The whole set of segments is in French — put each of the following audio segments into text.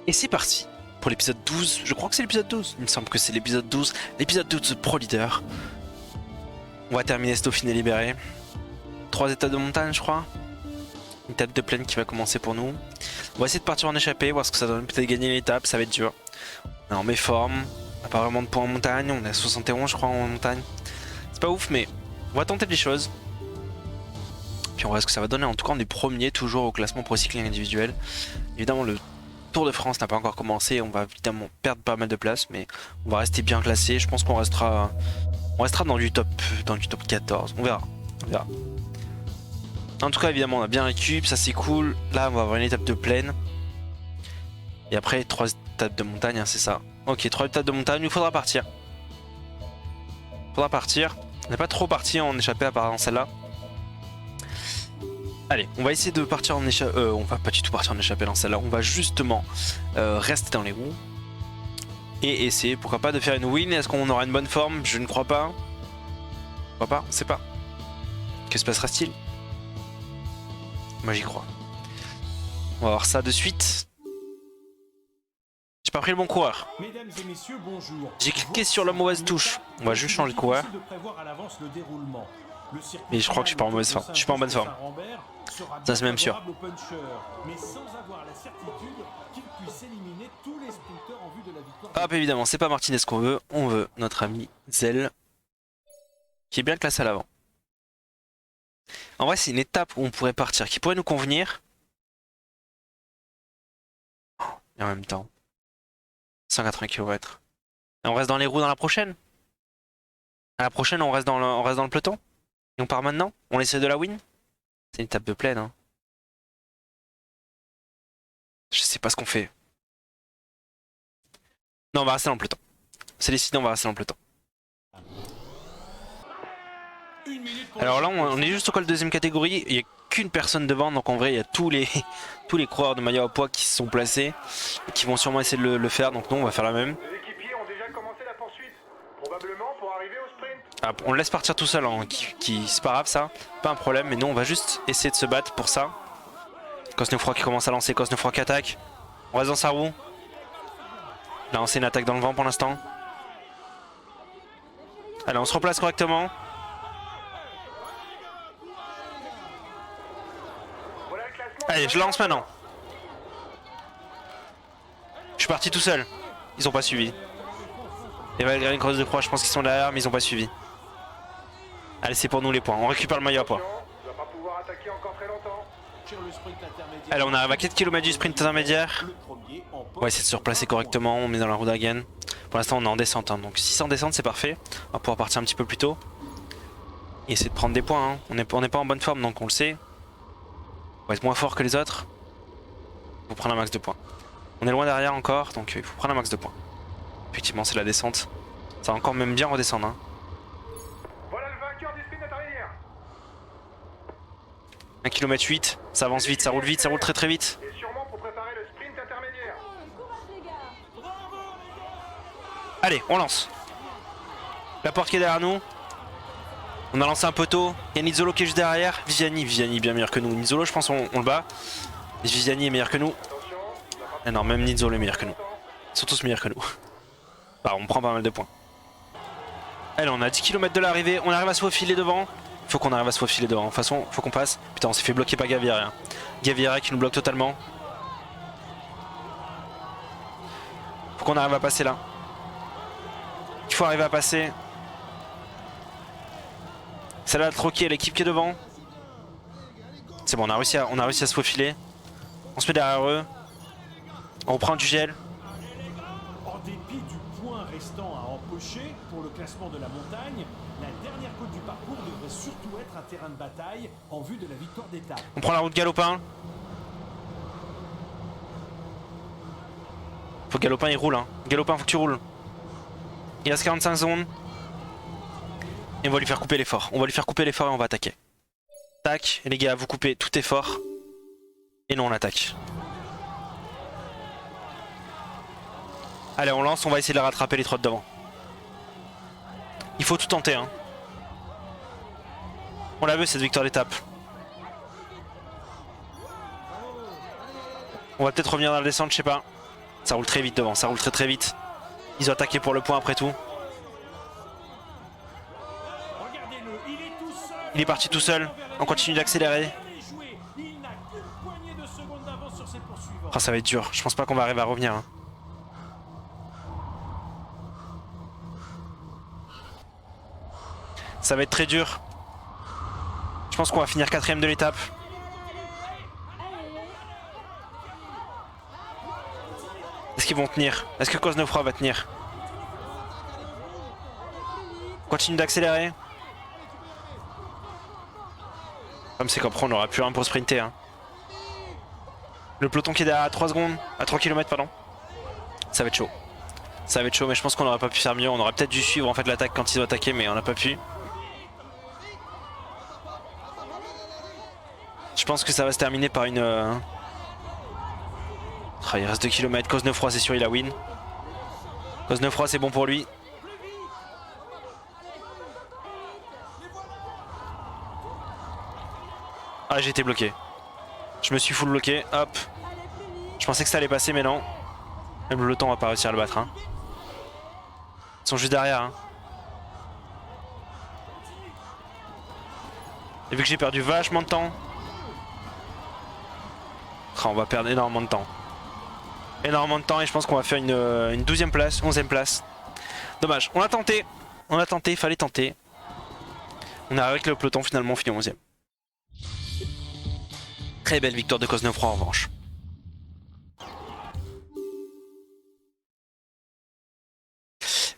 Et c'est parti pour l'épisode 12, je crois que c'est l'épisode 12, il me semble que c'est l'épisode 12, l'épisode 12 de Pro Leader. On va terminer ce Dauphiné libéré. 3 étapes de montagne je crois. Une étape de plaine qui va commencer pour nous. On va essayer de partir en échappée, voir ce que ça donne, peut-être gagner l'étape, ça va être dur. On est en méforme, on n'a pas vraiment de points en montagne, on est à 71 je crois en montagne. C'est pas ouf mais on va tenter des choses. Puis on verra ce que ça va donner, en tout cas on est premier toujours au classement pro cycling individuel. Évidemment le Tour de France n'a pas encore commencé, on va évidemment perdre pas mal de place, mais on va rester bien classé. Je pense qu'on restera dans du top 14. On verra. En tout cas, évidemment, on a bien récup, ça c'est cool. Là, on va avoir une étape de plaine. Et après, 3 étapes de montagne, hein, c'est ça. Ok, 3 étapes de montagne, il faudra partir. On n'est pas trop parti en échappée à part dans celle-là. Allez, on va essayer de partir en échappée. On va pas du tout partir en échappée dans celle-là. On va justement rester dans les roues. Et essayer, pourquoi pas, de faire une win. Est-ce qu'on aura une bonne forme? Je ne crois pas. Pourquoi pas? On sait pas. Que se passera-t-il? Moi j'y crois. On va voir ça de suite. J'ai pas pris le bon coureur. Mesdames et messieurs, bonjour. J'ai cliqué sur la mauvaise touche. On va juste changer de coureur. Mais je crois que je suis pas en mauvaise forme. Je suis pas en bonne forme. Ça c'est même sûr. Hop, évidemment, c'est pas Martinez qu'on veut. On veut notre ami Zell, qui est bien classé à l'avant. En vrai, c'est une étape où on pourrait partir, qui pourrait nous convenir. Et en même temps, 180 km. Et on reste dans les roues dans la prochaine. À la prochaine, on reste dans le peloton. Et on part maintenant. On essaie de la win. C'est une étape de plaine. Hein. Je sais pas ce qu'on fait. Non, on va rester dans le peloton. C'est décidé, on va rester dans le peloton. Alors là, on est juste au col de deuxième catégorie. Il n'y a qu'une personne devant, donc en vrai, il y a tous les coureurs de maillot à poids qui se sont placés et qui vont sûrement essayer de le faire. Donc nous, on va faire la même. Les équipiers ont déjà commencé la poursuite, probablement pour arriver au sprint. Ah, on le laisse partir tout seul, hein, c'est pas grave ça, pas un problème. Mais nous, on va juste essayer de se battre pour ça. Cosnefroy qui commence à lancer, Cosnefroy qui attaque. On reste dans sa roue. Là, on sait une attaque dans le vent pour l'instant. Allez, on se replace correctement. Allez, je lance maintenant. Je suis parti tout seul. Ils ont pas suivi. Et Valgrian Cross de Croix, je pense qu'ils sont derrière, mais ils ont pas suivi. Allez, c'est pour nous les points. On récupère le maillot à poids. Allez, on arrive à 4 km du sprint intermédiaire. On va essayer de se replacer correctement. On met dans la roue d'Hagen. Pour l'instant, on est en descente. Hein. Donc, si c'est en descente, c'est parfait. On va pouvoir partir un petit peu plus tôt. Et essayer de prendre des points. Hein. On n'est pas en bonne forme, donc on le sait. On va être moins fort que les autres. Il faut prendre un max de points. On est loin derrière encore, donc il faut prendre un max de points. Effectivement, c'est la descente. Ça va encore même bien redescendre. Hein. Voilà le vainqueur du sprint intermédiaire. 1 km 8, ça avance vite, ça roule très très vite. Et sûrement pour préparer le sprint intermédiaire. Allez, on lance. La porte qui est derrière nous. On a lancé un poteau. Il y a Nizzolo qui est juste derrière. Viviani bien meilleur que nous. Nizzolo, je pense, on le bat. Et Viviani est meilleur que nous. Ah non, même Nizzolo est meilleur que nous. Ils sont tous meilleurs que nous. Bah, on prend pas mal de points. Allez, on a 10 km de l'arrivée. On arrive à se faufiler devant. Faut qu'on arrive à se faufiler devant. De toute façon, faut qu'on passe. Putain, on s'est fait bloquer par Gaviria. Gaviria qui nous bloque totalement. Faut qu'on arrive à passer là. Il faut arriver à passer. C'est là le troquet, l'équipe qui est devant. C'est bon, on a réussi à se faufiler. On se met derrière eux. On reprend du gel. En dépit du point restant à empocher pour le classement de la montagne, la dernière côte du parcours devrait surtout être un terrain de bataille en vue de la victoire d'étape. On prend la route Galopin. Faut que Galopin il roule. Hein. Galopin, faut que tu roules. Il reste 45 secondes. Et on va lui faire couper l'effort. On va lui faire couper l'effort et on va attaquer. Tac, et les gars, vous coupez tout effort. Et non, on attaque. Allez, on lance, on va essayer de la rattraper les trottes devant. Il faut tout tenter. Hein. On l'a vu cette victoire d'étape. On va peut-être revenir dans la descente, je sais pas. Ça roule très vite devant, ça roule très vite. Ils ont attaqué pour le point après tout. Regardez-le, il est tout seul. Il est parti tout seul. On continue d'accélérer. Il n'a qu'une poignée de secondes d'avance sur ses poursuivants. Oh, ça va être dur. Je pense pas qu'on va arriver à revenir. Hein. Ça va être très dur. Je pense qu'on va finir 4ème de l'étape. Est-ce qu'ils vont tenir? Est-ce que Cosnefroy va tenir? Continue d'accélérer. Comme c'est qu'après on n'aura plus rien pour sprinter. Hein. Le peloton qui est à 3 secondes, à 3 km pardon. Ça va être chaud. Ça va être chaud mais je pense qu'on n'aurait pas pu faire mieux. On aurait peut-être dû suivre en fait l'attaque quand ils ont attaqué mais on n'a pas pu. Je pense que ça va se terminer par une... Ah, il reste 2 km. Cosnefroy c'est sûr il a win. Cosnefroy c'est bon pour lui. Ah j'ai été bloqué. Je me suis full bloqué. Hop. Je pensais que ça allait passer mais non. Même le peloton va pas réussir à le battre. Hein. Ils sont juste derrière. Hein. Et vu que j'ai perdu vachement de temps. Ah, on va perdre énormément de temps. Énormément de temps et je pense qu'on va faire une 12ème place, 11ème place. Dommage, on a tenté, il fallait tenter. On a avec le peloton finalement fini 11ème. Très belle victoire de Cosnefroy en revanche.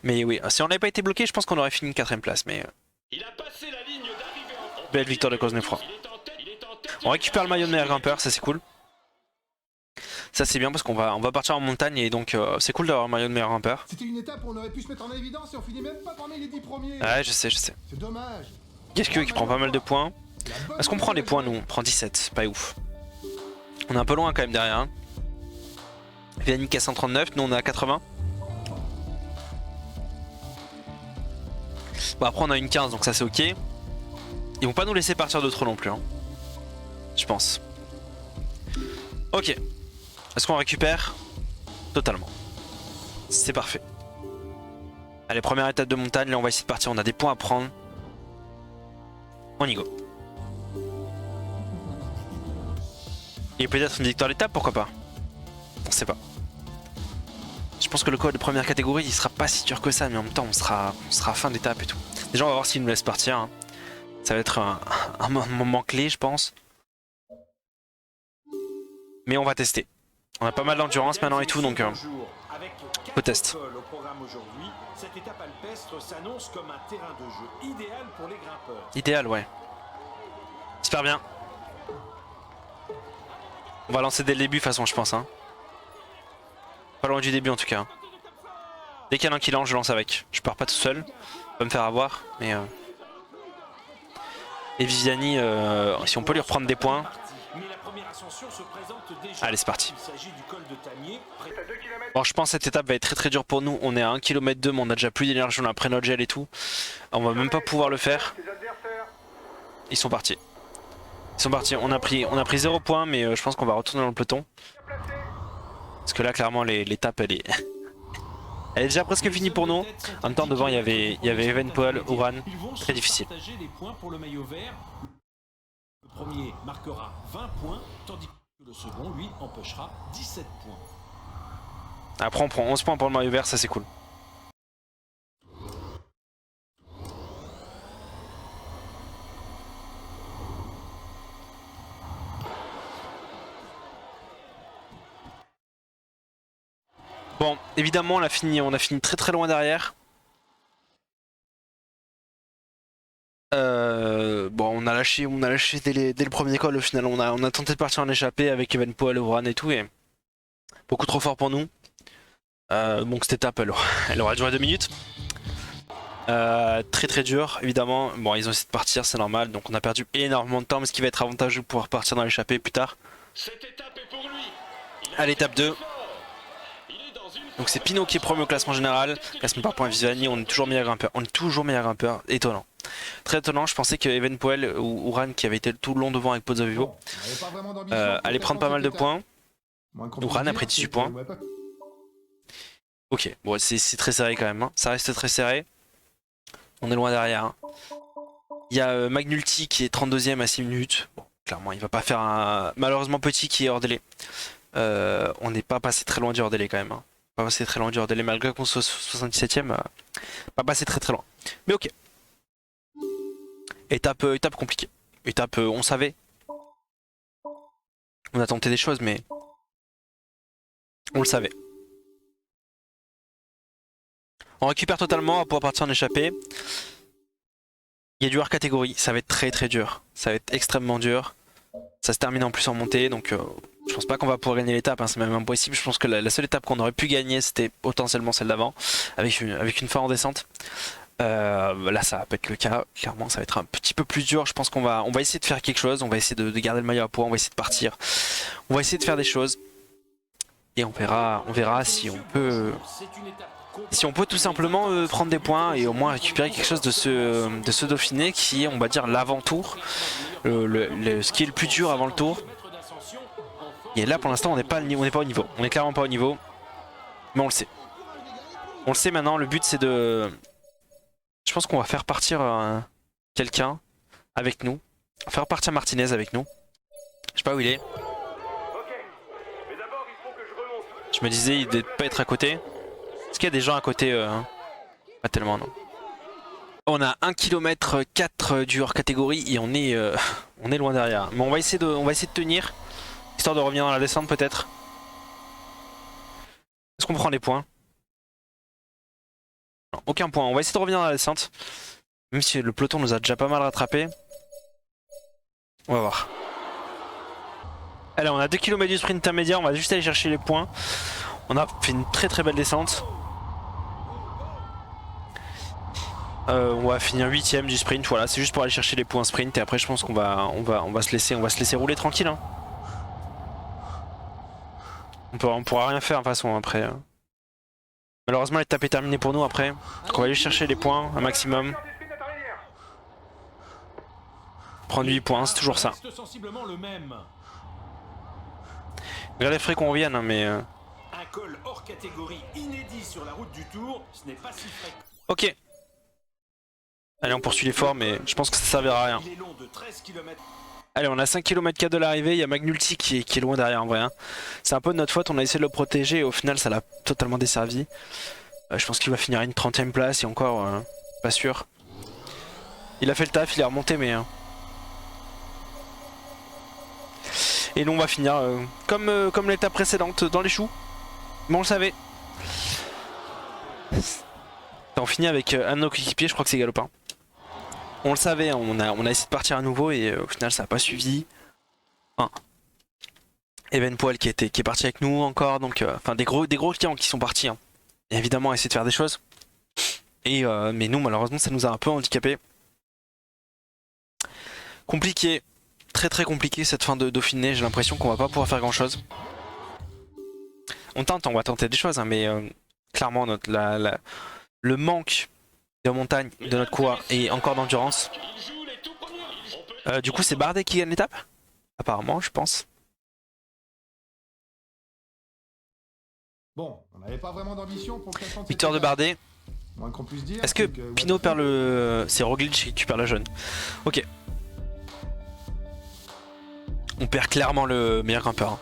Mais oui, si on n'avait pas été bloqué, je pense qu'on aurait fini 4ème place. Mais belle victoire de Cosnefroy. On récupère le maillot de meilleur grimpeur, ça c'est cool. Ça c'est bien parce qu'on va partir en montagne et donc c'est cool d'avoir un maillot de meilleur grimpeur. C'était une étape où on aurait pu se mettre en évidence et on finit même pas parmi les 10 premiers. Ouais, je sais. C'est dommage. Gasqueux qui prend pas mal de points. Est-ce qu'on prend des points nous? On prend 17, pas ouf. On est un peu loin quand même derrière. Hein. Vianney à 139, nous on est à 80. Bon après on a une 15 donc ça c'est ok. Ils vont pas nous laisser partir de trop non plus. Hein. Je pense. Ok. Est-ce qu'on récupère? Totalement. C'est parfait. Allez, première étape de montagne, là on va essayer de partir, on a des points à prendre. On y go. Et peut-être une victoire d'étape, pourquoi pas? On sait pas. Je pense que le code de première catégorie il sera pas si dur que ça, mais en même temps on sera à fin d'étape et tout. Déjà on va voir s'il nous laisse partir. Hein. Ça va être un moment clé je pense. Mais on va tester. On a pas mal d'endurance maintenant et tout donc on teste. Cette étape alpestre s'annonce comme un terrain de jeu idéal pour les grimpeurs. Idéal ouais. Super bien. On va lancer dès le début de toute façon je pense. Hein. Pas loin du début en tout cas. Dès qu'il y en a un qui lance je lance avec. Je pars pas tout seul. Va me faire avoir mais et Viviani si on peut lui reprendre des points. Allez c'est parti. Bon je pense que cette étape va être très dure pour nous. On est à 1 km 2 mais on a déjà plus d'énergie, on a pris notre gel et tout. On va même pas pouvoir le faire. Ils sont partis. Ils sont partis, on a pris 0 points mais je pense qu'on va retourner dans le peloton. Parce que là clairement l'étape elle est... elle est déjà presque finie pour nous. En même temps devant il y avait Evenepoel, Uran, très difficile. Le premier marquera 20 points, tandis que le second, lui, empochera 17 points. Après on prend 11 points pour le maillot vert, ça c'est cool. Bon, évidemment on a fini très loin derrière. Bon on a lâché dès le premier col au final, on a tenté de partir en échappée avec Evenepoel, Uran et tout et beaucoup trop fort pour nous. Donc cette étape elle aura duré 2 minutes. Très dur évidemment. Bon ils ont essayé de partir, c'est normal, donc on a perdu énormément de temps, mais ce qui va être avantageux pour pouvoir partir dans l'échappée plus tard. À l'étape 2. Donc c'est Pinot qui est premier au classement général. Classement par points Viviani, on est toujours meilleur grimpeur. Étonnant. Très étonnant, je pensais que Evenepoel ou Uran qui avait été tout le long devant avec Pozzovivo allait prendre pas mal de points. Uran a pris 18 points. Ok, bon c'est très serré quand même, hein. Ça reste très serré. On est loin derrière. Hein. Il y a Magnulti qui est 32ème à 6 minutes. Bon, clairement, il va pas faire un... Malheureusement, Petit qui est hors délai. On n'est pas passé très loin du hors délai quand même. Hein. Pas passé très loin du hors délai, malgré qu'on soit 77ème. Pas passé très loin. Mais ok. Étape compliquée. Étape, on savait. On a tenté des choses, mais on le savait. On récupère totalement, on va pouvoir partir en échappée. Il y a du hors catégorie, ça va être très dur. Ça va être extrêmement dur. Ça se termine en plus en montée, donc je pense pas qu'on va pouvoir gagner l'étape, hein, c'est même impossible. Je pense que la seule étape qu'on aurait pu gagner, c'était potentiellement celle d'avant, avec une fin en descente. Là ça va pas être le cas, clairement ça va être un petit peu plus dur. Je pense qu'on va essayer de faire quelque chose, on va essayer de garder le maillot à poids, on va essayer de partir. On va essayer de faire des choses. Et on verra si on peut... Si on peut tout simplement prendre des points et au moins récupérer quelque chose de ce Dauphiné qui est, on va dire, l'avant-tour. Ce qui est le plus dur avant le tour. Et là pour l'instant on n'est pas au niveau. On est clairement pas au niveau. Mais on le sait. On le sait maintenant, le but c'est de... Je pense qu'on va faire partir quelqu'un avec nous. On va faire partir Martinez avec nous. Je sais pas où il est. Je me disais il devait pas être à côté. Est-ce qu'il y a des gens à côté Pas tellement, non. On a 1 km 4 du hors catégorie et on est loin derrière. Mais on va essayer de tenir, histoire de revenir dans la descente peut-être. Est-ce qu'on prend des points? Non, aucun point. On va essayer de revenir dans la descente. Même si le peloton nous a déjà pas mal rattrapé. On va voir. Allez, on a 2 km du sprint intermédiaire, on va juste aller chercher les points. On a fait une très belle descente. On va finir 8ème du sprint, voilà, c'est juste pour aller chercher les points sprint et après je pense qu'on va se laisser rouler tranquille. Hein. On pourra rien faire de toute façon après. Malheureusement l'étape est terminée pour nous après. Donc on va aller chercher les points un maximum. Prendre 8 points, c'est toujours ça. Regarde les frais qu'on revienne, hein, mais... Un col hors catégorie inédit sur la route du Tour, ce n'est pas si fréquent. Ok. Allez, on poursuit l'effort, mais je pense que ça servira à rien. Allez, on a 5 km 4 de l'arrivée, il y a Magnulti qui est loin derrière en vrai. Hein. C'est un peu de notre faute, on a essayé de le protéger et au final ça l'a totalement desservi. Je pense qu'il va finir à une 30ème place et encore, pas sûr. Il a fait le taf, il est remonté mais... Et nous on va finir comme l'étape précédente, dans les choux. Mais on le savait. On finit avec un de nos coéquipiers, je crois que c'est Galopin. On le savait, hein, on a essayé de partir à nouveau et au final ça n'a pas suivi. Evenpoil qui est parti avec nous encore, donc enfin des gros clients qui sont partis. Hein. Et évidemment essayer de faire des choses. Et mais nous malheureusement ça nous a un peu handicapé. Compliqué, très compliqué cette fin de Dauphiné, j'ai l'impression qu'on va pas pouvoir faire grand chose. On va tenter des choses, hein, mais clairement le manque de montagne de notre coureur et encore d'endurance. Du coup c'est Bardet qui gagne l'étape? Apparemment je pense. Bon, on n'avait pas vraiment d'ambition pour le classement de cette Victoire de étape. Bardet. Moins qu'on puisse dire. Est-ce que donc, Pinot perd le... C'est Roglic qui récupère la jaune. Ok. On perd clairement le meilleur grimpeur. Hein.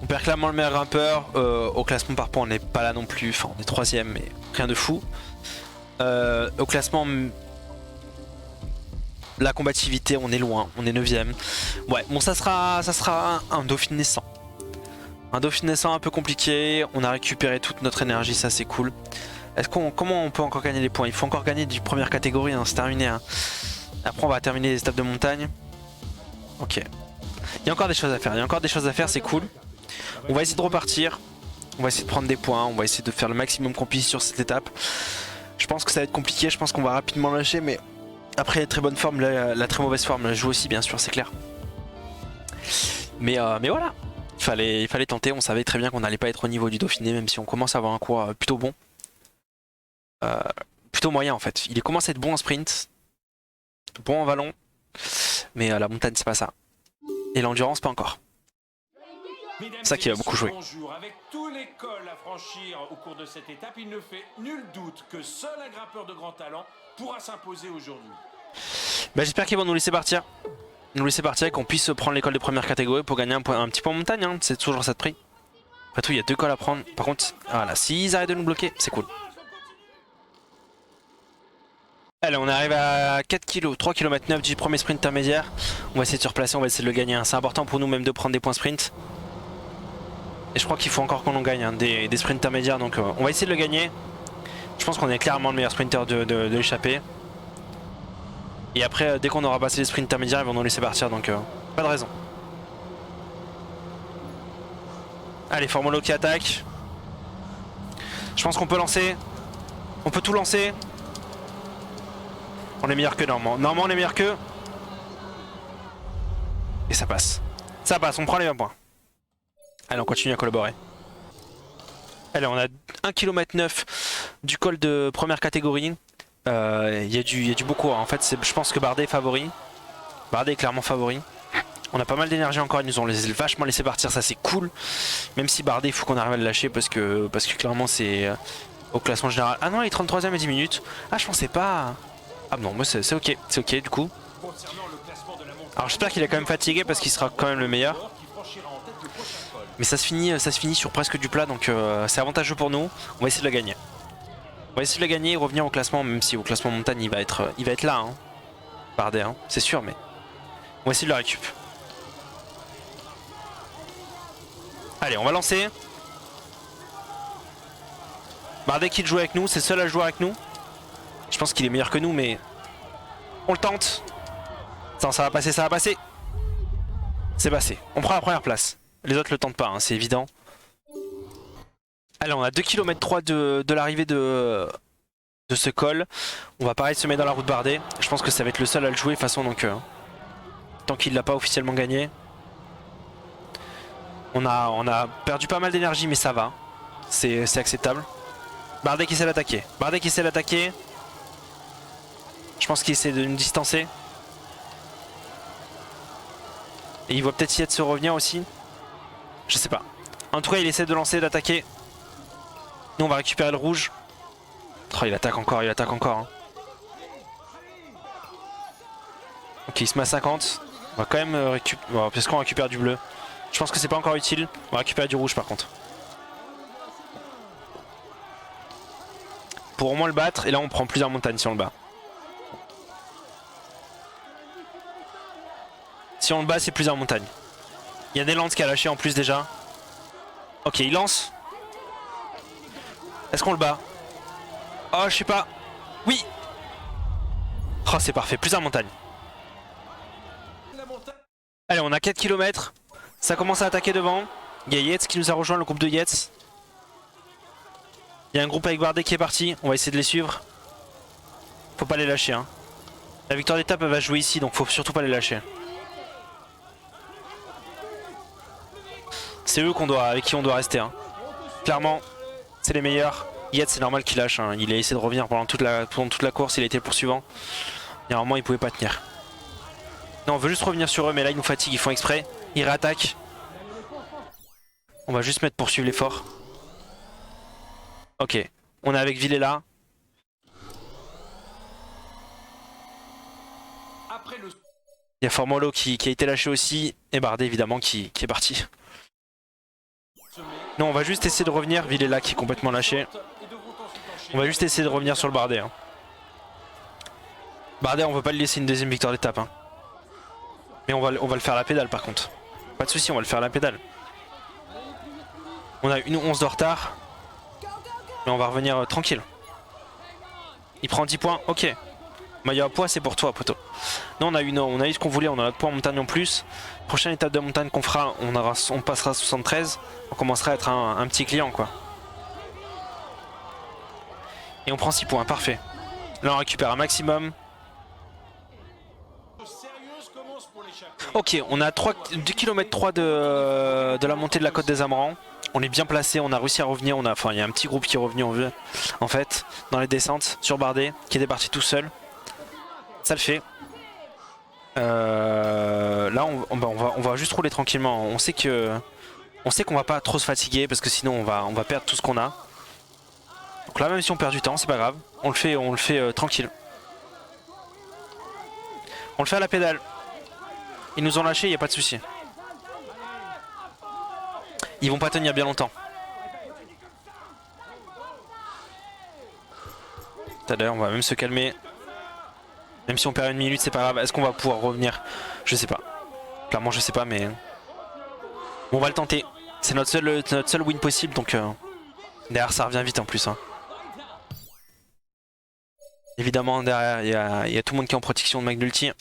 On perd clairement le meilleur grimpeur. Au classement par points on n'est pas là non plus. Enfin on est 3ème mais rien de fou. Au classement... La combativité on est loin. On est 9ème. Ouais bon ça sera un Dauphiné 100. Un Dauphiné 100 un peu compliqué. On a récupéré toute notre énergie, ça c'est cool. Comment on peut encore gagner les points? Il faut encore gagner du première catégorie, hein, c'est terminé. Hein. Après on va terminer les étapes de montagne. Ok. Il y a encore des choses à faire, c'est cool. On va essayer de repartir. On va essayer de prendre des points. On va essayer de faire le maximum qu'on puisse sur cette étape. Je pense que ça va être compliqué, je pense qu'on va rapidement lâcher, mais après la très bonne forme, la très mauvaise forme la joue aussi bien sûr, c'est clair. Mais voilà. Il fallait tenter, on savait très bien qu'on n'allait pas être au niveau du Dauphiné, même si on commence à avoir un cours plutôt bon. Plutôt moyen en fait. Il commence à être bon en sprint, bon en vallon, mais la montagne c'est pas ça. Et l'endurance pas encore. Mesdames Ça qui et va beaucoup messieurs, jouer. Bonjour. Avec tous les cols à franchir au cours de cette étape, il ne fait nul doute que seul un grimpeur de grand talent pourra s'imposer aujourd'hui. Bah, j'espère qu'ils vont nous laisser partir. Nous laisser partir et qu'on puisse prendre l'école de première catégorie pour gagner un petit point montagne. Hein. C'est toujours ça de prix. Après tout, il y a 2 cols à prendre. Par contre, voilà, s'ils arrêtent de nous bloquer, c'est cool. Allez, on arrive à 4 kg, 3 km 9 du premier sprint intermédiaire. On va essayer de se replacer, on va essayer de le gagner. Hein. C'est important pour nous même de prendre des points sprint. Et je crois qu'il faut encore qu'on en gagne hein, des sprints intermédiaires. Donc on va essayer de le gagner. Je pense qu'on est clairement le meilleur sprinter de l'échappée. Et après, dès qu'on aura passé les sprints intermédiaires, ils vont nous laisser partir. Donc pas de raison. Allez, Formolo qui attaque. Je pense qu'on peut lancer. On peut tout lancer. On est meilleur que Normand. Normand, on est meilleur que. Et ça passe. Ça passe, on prend les 20 points. Allez, on continue à collaborer. Allez, on a 1 km 9 du col de première catégorie. Il y a du beau cours. En fait, je pense que Bardet est favori. Bardet est clairement favori. On a pas mal d'énergie encore. Ils nous ont vachement laissé partir. Ça, c'est cool. Même si Bardet, il faut qu'on arrive à le lâcher parce que clairement, c'est au classement général. Ah non, il est 33ème à 10 minutes. Ah, je pensais pas. Ah non, moi, c'est ok. C'est ok du coup. Alors, j'espère qu'il est quand même fatigué parce qu'il sera quand même le meilleur. Mais ça se finit sur presque du plat, donc c'est avantageux pour nous. On va essayer de la gagner. On va essayer de la gagner et revenir au classement, même si au classement montagne il va être là, hein. Bardet, hein, c'est sûr, mais on va essayer de la récup. Allez, on va lancer. Bardet qui joue avec nous, c'est le seul à jouer avec nous. Je pense qu'il est meilleur que nous, mais on le tente. Attends, ça va passer, ça va passer. C'est passé. On prend la première place. Les autres le tentent pas, hein, c'est évident. Allez, on a 2 km 3 de l'arrivée de ce col. On va pareil se mettre dans la route Bardet. Je pense que ça va être le seul à le jouer de toute façon, donc tant qu'il l'a pas officiellement gagné. On a perdu pas mal d'énergie, mais ça va. C'est acceptable. Bardet qui essaie d'attaquer. Bardet qui essaie d'attaquer. Je pense qu'il essaie de nous distancer. Et il va peut-être essayer de se revenir aussi. Je sais pas. En tout cas, il essaie de lancer, d'attaquer. Nous, on va récupérer le rouge. Oh, il attaque encore, hein. Ok, il se met à 50. On va quand même récupérer. Bon, parce qu'on récupère du bleu. Je pense que c'est pas encore utile. On va récupérer du rouge par contre. Pour au moins le battre. Et là, on prend plusieurs montagnes si on le bat. Si on le bat, c'est plusieurs montagnes. Il y a des lances qui a lâché en plus déjà. Ok, il lance. Est-ce qu'on le bat? Oh, je sais pas. Oui. Oh, c'est parfait. Plusieurs montagnes. Allez, on a 4 km. Ça commence à attaquer devant. Il y a Yates qui nous a rejoint, le groupe de Yates. Il y a un groupe avec Bardet qui est parti. On va essayer de les suivre. Faut pas les lâcher, hein. La victoire d'étape, elle va jouer ici, donc faut surtout pas les lâcher. C'est eux avec qui on doit rester, hein. Clairement, c'est les meilleurs. Yates, c'est normal qu'il lâche, hein. Il a essayé de revenir pendant toute la course. Il a été le poursuivant. Et normalement, il pouvait pas tenir. Non, on veut juste revenir sur eux, mais là, ils nous fatiguent. Ils font exprès. Ils réattaquent. On va juste mettre poursuivre l'effort. Ok. On est avec Villela. Il y a Formolo qui a été lâché aussi. Et Bardet, évidemment, qui est parti. Non, on va juste essayer de revenir. Villela qui est complètement lâché. On va juste essayer de revenir sur le Bardet, hein. Bardet, on veut pas le laisser une deuxième victoire d'étape, hein. Mais on va le faire à la pédale par contre. Pas de soucis, on va le faire à la pédale. On a une 11 de retard. Mais on va revenir tranquille. Il prend 10 points, ok. Maillot à poids, c'est pour toi, poteau. Non, on a eu ce qu'on voulait, on a notre poids en montagne en plus. Prochaine étape de montagne qu'on fera, on passera à 73. On commencera à être un petit client, quoi. Et on prend 6 points, parfait. Là, on récupère un maximum. Ok, on a 2 km 3 de la montée de la côte des Amarants. On est bien placé, on a réussi à revenir. Il y a un petit groupe qui est revenu en fait dans les descentes sur Bardet, qui était parti tout seul. Ça le fait. Là, on va juste rouler tranquillement. On sait que On sait qu'on va pas trop se fatiguer parce que sinon on va perdre tout ce qu'on a. Donc là même si on perd du temps, c'est pas grave. On le fait tranquille. On le fait à la pédale. Ils nous ont lâché, y a pas de souci. Ils vont pas tenir bien longtemps. Tout à l'heure, on va même se calmer. Même si on perd une minute, c'est pas grave. Est-ce qu'on va pouvoir revenir? Je sais pas. Clairement, je sais pas, mais bon, on va le tenter. C'est notre seul win possible, donc derrière, ça revient vite en plus. Hein. Évidemment, derrière, il y a tout le monde qui est en protection de McNulty.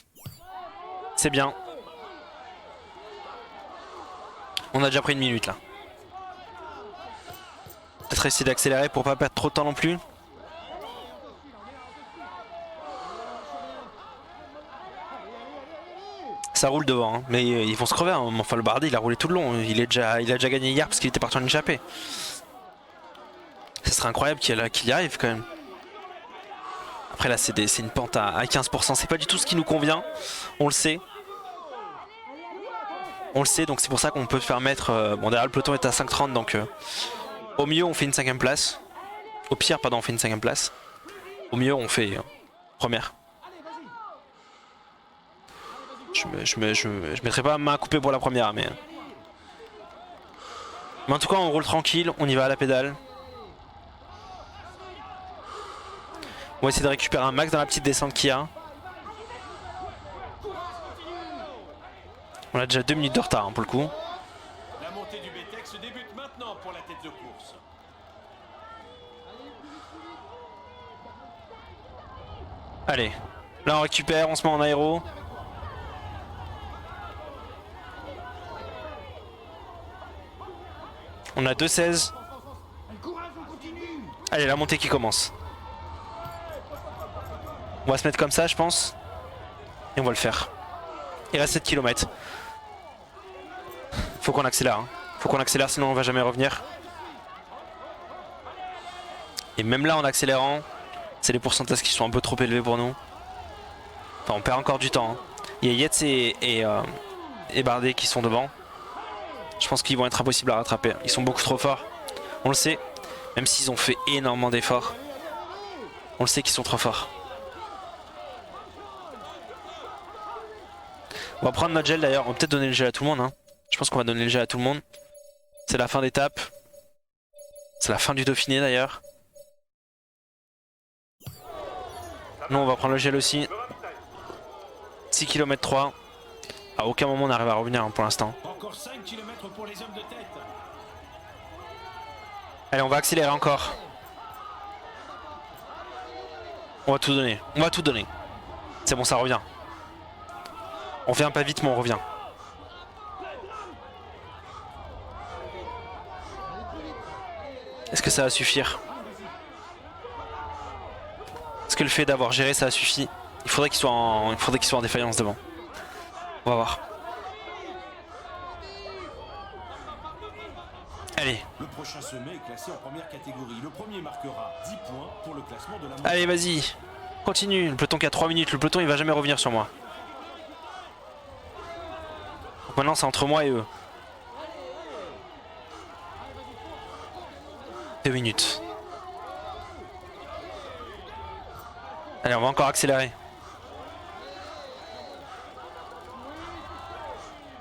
C'est bien. On a déjà pris une minute là. Peut-être essayer d'accélérer pour pas perdre trop de temps non plus. Ça roule devant, hein. Mais ils vont se crever. Hein. Enfin, le Bardet il a roulé tout le long. Il a déjà gagné hier parce qu'il était parti en échappée. Ce serait incroyable qu'il y arrive quand même. Après là c'est une pente à 15%. C'est pas du tout ce qui nous convient. On le sait. On le sait, donc c'est pour ça qu'on peut se permettre. Bon, derrière le peloton est à 5,30, donc au mieux on fait une 5ème place. Au pire, pardon, on fait une 5ème place. Au mieux on fait première. Je mettrai pas ma main à couper pour la première, mais en tout cas on roule tranquille, on y va à la pédale. On va essayer de récupérer un max dans la petite descente qu'il y a. On a déjà 2 minutes de retard hein, pour le coup. La montée du BTX débute maintenant pour la tête de course. Allez, là on récupère, on se met en aéro. On a 2,16. Allez, la montée qui commence. On va se mettre comme ça, je pense. Et on va le faire. Il reste 7 km. Faut qu'on accélère. Hein. Faut qu'on accélère, sinon on va jamais revenir. Et même là, en accélérant, c'est les pourcentages qui sont un peu trop élevés pour nous. Enfin, on perd encore du temps. Hein. Il y a Yates et Bardet qui sont devant. Je pense qu'ils vont être impossibles à rattraper. Ils sont beaucoup trop forts. On le sait. Même s'ils ont fait énormément d'efforts. On le sait qu'ils sont trop forts. On va prendre notre gel d'ailleurs. On va peut-être donner le gel à tout le monde. Hein. Je pense qu'on va donner le gel à tout le monde. C'est la fin d'étape. C'est la fin du Dauphiné d'ailleurs. Nous on va prendre le gel aussi. 6 km 3. À aucun moment on n'arrive à revenir hein, pour l'instant. Encore 5 km pour les hommes de tête. Allez, on va accélérer encore. On va tout donner. On va tout donner. C'est bon, ça revient. On fait un pas vite mais on revient. Est-ce que ça va suffire? Est-ce que le fait d'avoir géré ça a suffi? Il faudrait qu'il soit en défaillance devant. On va voir. Allez. Le prochain sommet est classé en première catégorie. Le premier marquera 10 points pour le classement de la Allez, vas-y. Continue. Le peloton qui a 3 minutes. Le peloton il va jamais revenir sur moi. Donc maintenant c'est entre moi et eux. 2 minutes. Allez, on va encore accélérer.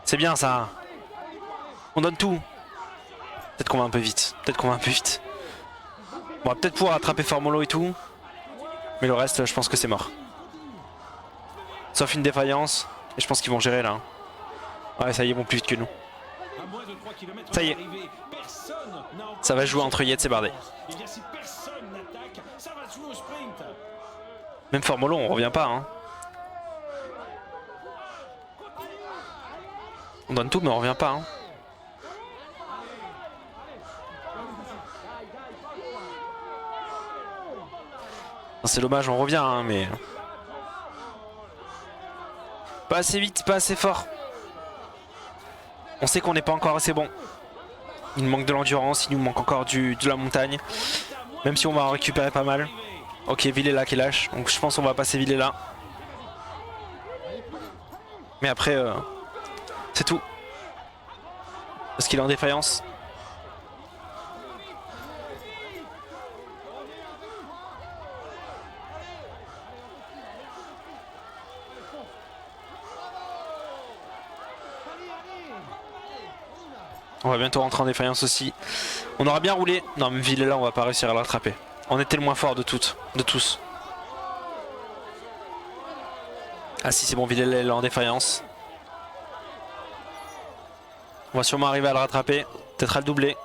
C'est bien ça. On donne tout. Peut-être qu'on va un peu vite. Peut-être qu'on va un peu vite. On va peut-être pouvoir attraper Formolo et tout. Mais le reste, je pense que c'est mort. Sauf une défaillance. Et je pense qu'ils vont gérer là. Ouais, ça y est, ils vont plus vite que nous. Ça y est. Ça va jouer entre Yates et Bardet. Même Formolo, on revient pas. Hein. On donne tout, mais on revient pas. Hein. C'est dommage, on revient, hein, mais pas assez vite, pas assez fort. On sait qu'on n'est pas encore assez bon. Il nous manque de l'endurance, il nous manque encore de la montagne. Même si on va en récupérer pas mal. Ok, Villela qui lâche, donc je pense qu'on va passer Villela. Mais après, c'est tout. Parce qu'il est en défaillance. On va bientôt rentrer en défaillance aussi. On aura bien roulé. Non, mais Villela, on va pas réussir à le rattraper. On était le moins fort de tous. Ah si, c'est bon, Villela est en défaillance. On va sûrement arriver à le rattraper. Peut-être à le doubler.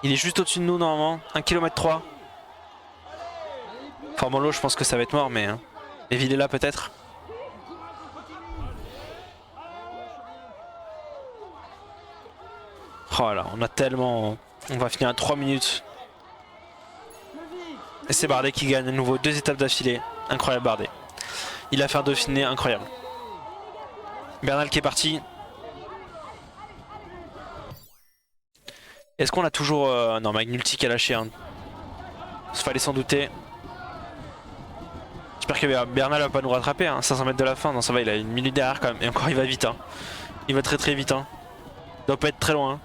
Il est juste au-dessus de nous normalement. 1 km 3. Formolo, je pense que ça va être mort, mais... Et Villela peut-être. Oh là, on a tellement... On va finir à 3 minutes. Et c'est Bardet qui gagne à nouveau 2 étapes d'affilée. Incroyable Bardet. Il a fait un Dauphiné incroyable. Bernal qui est parti. Est-ce qu'on a toujours... Non, Magnulti qui a lâché. Hein. Fallait s'en douter. J'espère que Bernal va pas nous rattraper. Hein. 500 mètres de la fin. Non, ça va, il a une minute derrière quand même. Et encore, il va vite. Hein. Il va très vite. Hein. Il doit pas être très loin. Hein.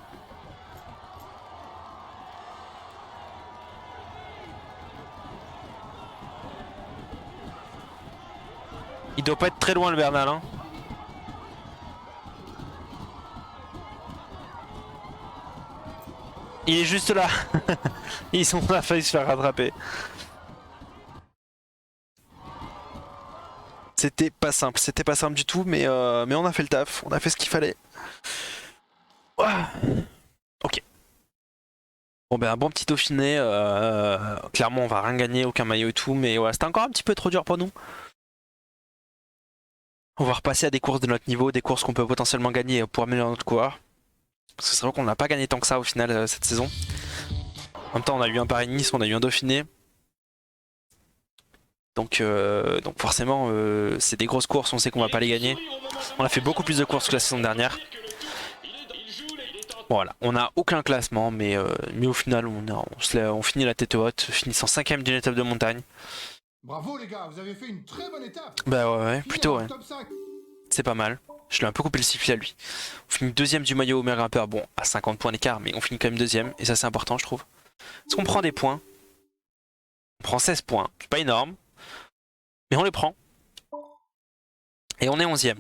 Il doit pas être très loin le Bernal. Hein. Il est juste là. On a failli se faire rattraper. C'était pas simple du tout, mais on a fait le taf, on a fait ce qu'il fallait. Ouah. Ok. Bon ben un bon petit Dauphiné, clairement on va rien gagner, aucun maillot et tout, mais ouais, c'était encore un petit peu trop dur pour nous. On va repasser à des courses de notre niveau, des courses qu'on peut potentiellement gagner pour améliorer notre coureur. Parce que c'est vrai qu'on n'a pas gagné tant que ça au final cette saison. En même temps on a eu un Paris-Nice, on a eu un Dauphiné. Donc forcément c'est des grosses courses, on sait qu'on va pas les gagner. On a fait beaucoup plus de courses que la saison dernière. Bon, voilà, on n'a aucun classement mais au final on finit la tête haute, finissant 5ème d'une étape de montagne. Bravo les gars, vous avez fait une très bonne étape. Bah ouais, plutôt ouais. Top 5. C'est pas mal. Je lui ai un peu coupé le sifflet à lui. On finit 2ème du maillot au meilleur grimpeur, bon à 50 points d'écart, mais on finit quand même 2ème et ça c'est important je trouve. Est-ce qu'on prend des points? On prend 16 points, c'est pas énorme. Mais on les prend. Et on est 11ème.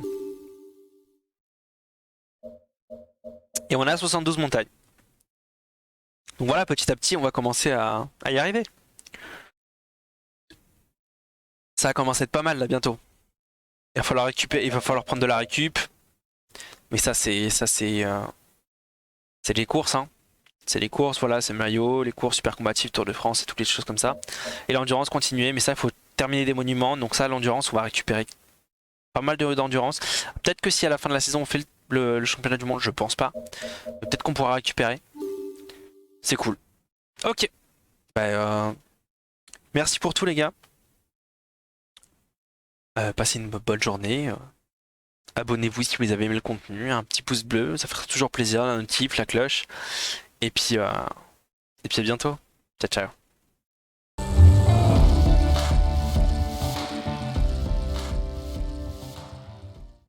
Et on est à 72 montagnes. Donc voilà, petit à petit, on va commencer à y arriver. Ça va commencer à être pas mal là bientôt. Il va falloir récupérer, il va falloir prendre de la récup. Mais ça c'est les courses hein. C'est les courses, voilà, c'est maillot, les courses super combatives, Tour de France et toutes les choses comme ça. Et l'endurance continuer, mais ça il faut terminer des monuments, donc ça l'endurance on va récupérer pas mal d'endurance. Peut-être que si à la fin de la saison on fait le championnat du monde, je pense pas. Peut-être qu'on pourra récupérer. C'est cool. Ok. Bah, merci pour tout les gars. Passez une bonne journée. Abonnez-vous si vous avez aimé le contenu, un petit pouce bleu, ça ferait toujours plaisir, un notif, la cloche. Et puis à bientôt. Ciao ciao.